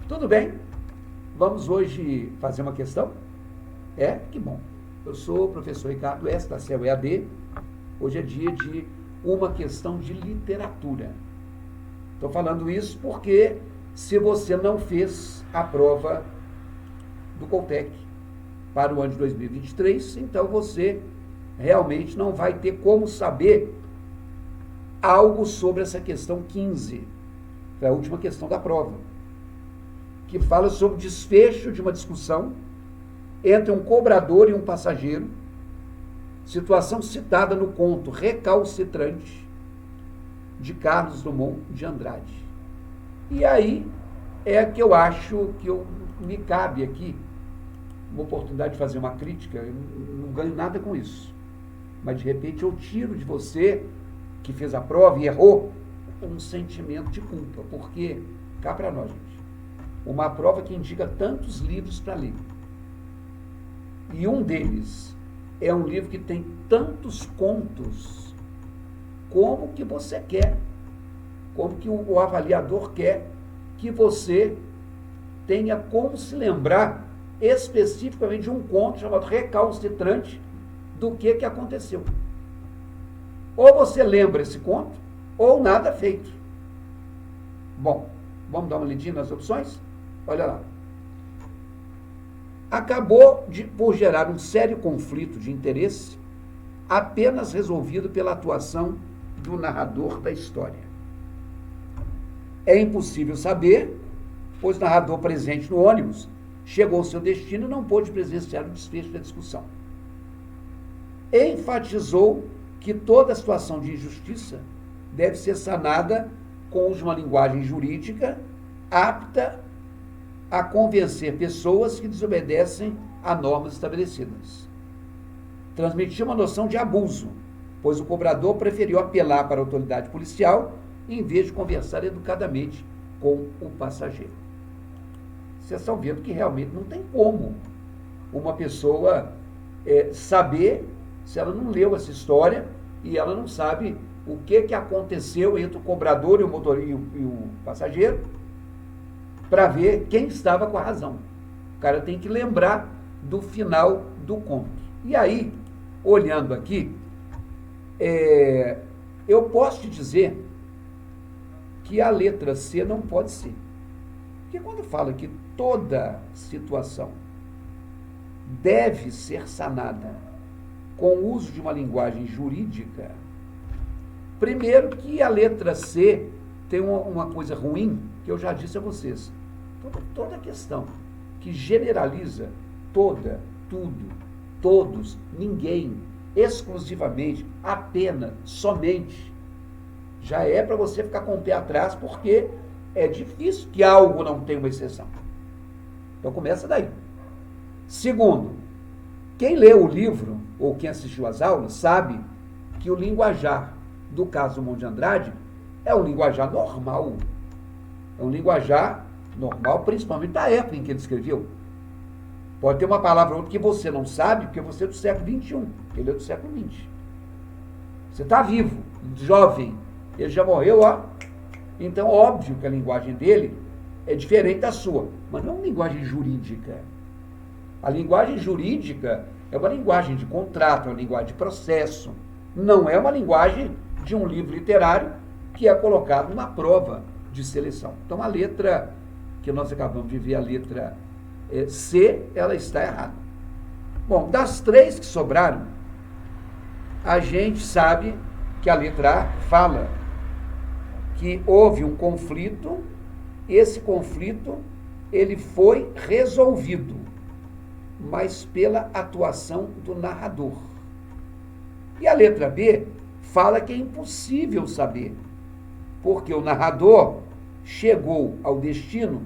Tudo bem? Vamos hoje fazer uma questão? Que bom. Eu sou o professor Ricardo S. da CEL EAD. Hoje é dia de uma questão de literatura. Estou falando isso porque se você não fez a prova do Coltec para o ano de 2023, então você realmente não vai ter como saber algo sobre essa questão 15, que é a última questão da prova, que fala sobre o desfecho de uma discussão entre um cobrador e um passageiro, situação citada no conto Recalcitrante, de Carlos Drummond de Andrade. E aí é que eu acho que me cabe aqui uma oportunidade de fazer uma crítica. Eu não ganho nada com isso, mas de repente eu tiro de você que fez a prova e errou um sentimento de culpa, porque cá para nós, gente, uma prova que indica tantos livros para ler, e um deles é um livro que tem tantos contos como que você quer, como que o avaliador quer que você tenha como se lembrar especificamente de um conto chamado Recalcitrante, do que aconteceu. Ou você lembra esse conto, ou nada feito. Bom, vamos dar uma lidinha nas opções? Olha lá. Acabou por gerar um sério conflito de interesse, apenas resolvido pela atuação do narrador da história. É impossível saber, pois o narrador presente no ônibus chegou ao seu destino e não pôde presenciar o desfecho da discussão. Enfatizou que toda situação de injustiça deve ser sanada com o uso de uma linguagem jurídica apta a convencer pessoas que desobedecem a normas estabelecidas. Transmitiu uma noção de abuso, pois o cobrador preferiu apelar para a autoridade policial em vez de conversar educadamente com o passageiro. Vocês estão vendo que realmente não tem como uma pessoa saber, se ela não leu essa história e ela não sabe o que aconteceu entre o cobrador e o motorista e o passageiro, para ver quem estava com a razão. O cara tem que lembrar do final do conto. E aí, olhando aqui, eu posso te dizer que a letra C não pode ser. Porque quando fala que toda situação deve ser sanada com o uso de uma linguagem jurídica, primeiro que a letra C tem uma coisa ruim, que eu já disse a vocês. Toda questão que generaliza toda, tudo, todos, ninguém, exclusivamente, apenas, somente, já é para você ficar com o pé atrás, porque é difícil que algo não tenha uma exceção. Então começa daí. Segundo, quem leu o livro, ou quem assistiu às aulas, sabe que o linguajar do caso Drummond de Andrade é um linguajar normal. É um linguajar normal, principalmente da época em que ele escreveu. Pode ter uma palavra ou outra que você não sabe, porque você é do século XXI, ele é do século XX. Você está vivo, jovem, ele já morreu, ó. Então, óbvio que a linguagem dele é diferente da sua, mas não é uma linguagem jurídica. A linguagem jurídica é uma linguagem de contrato, é uma linguagem de processo, não é uma linguagem de um livro literário que é colocado numa prova de seleção. Então, a letra que nós acabamos de ver, a letra C, ela está errada. Bom, das três que sobraram, a gente sabe que a letra A fala que houve um conflito, esse conflito ele foi resolvido, mas pela atuação do narrador. E a letra B fala que é impossível saber, porque o narrador chegou ao destino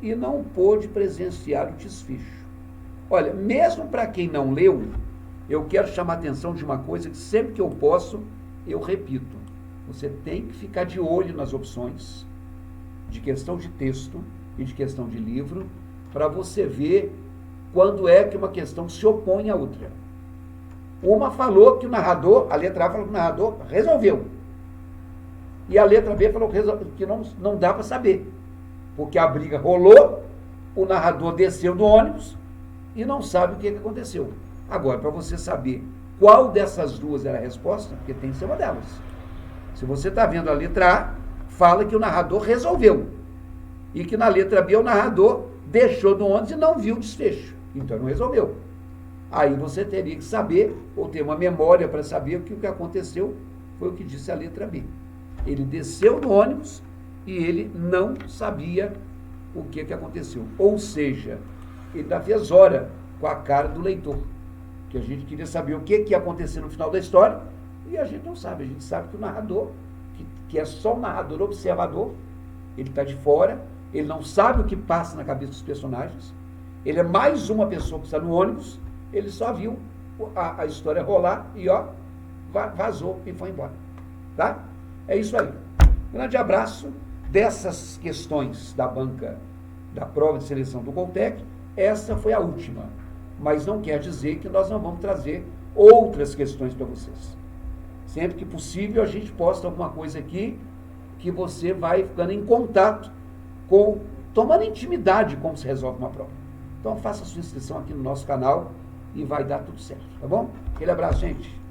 e não pôde presenciar o desfecho. Olha, mesmo para quem não leu, eu quero chamar a atenção de uma coisa que sempre que eu posso, eu repito. Você tem que ficar de olho nas opções de questão de texto e de questão de livro, para você ver quando é que uma questão se opõe à outra. Uma falou que o narrador, a letra A falou que o narrador resolveu. E a letra B falou que não dá para saber. Porque a briga rolou, o narrador desceu do ônibus e não sabe o que aconteceu. Agora, para você saber qual dessas duas era a resposta, porque tem que ser uma delas. Se você está vendo a letra A, fala que o narrador resolveu. E que na letra B o narrador deixou do ônibus e não viu o desfecho. Então não resolveu. Aí você teria que saber, ou ter uma memória para saber que o que aconteceu foi o que disse a letra B. Ele desceu do ônibus e ele não sabia o que aconteceu. Ou seja, ele ainda fez hora com a cara do leitor. Que a gente queria saber o que ia acontecer no final da história, e a gente não sabe. A gente sabe que o narrador, que é só o narrador observador, ele está de fora, ele não sabe o que passa na cabeça dos personagens, ele é mais uma pessoa que está no ônibus, ele só viu a história rolar e vazou e foi embora. Tá? É isso aí. Grande abraço. Dessas questões da banca da prova de seleção do Coltec, essa foi a última. Mas não quer dizer que nós não vamos trazer outras questões para vocês. Sempre que possível, a gente posta alguma coisa aqui que você vai ficando em contato com, tomando intimidade como se resolve uma prova. Então, faça a sua inscrição aqui no nosso canal e vai dar tudo certo, tá bom? Aquele abraço, gente.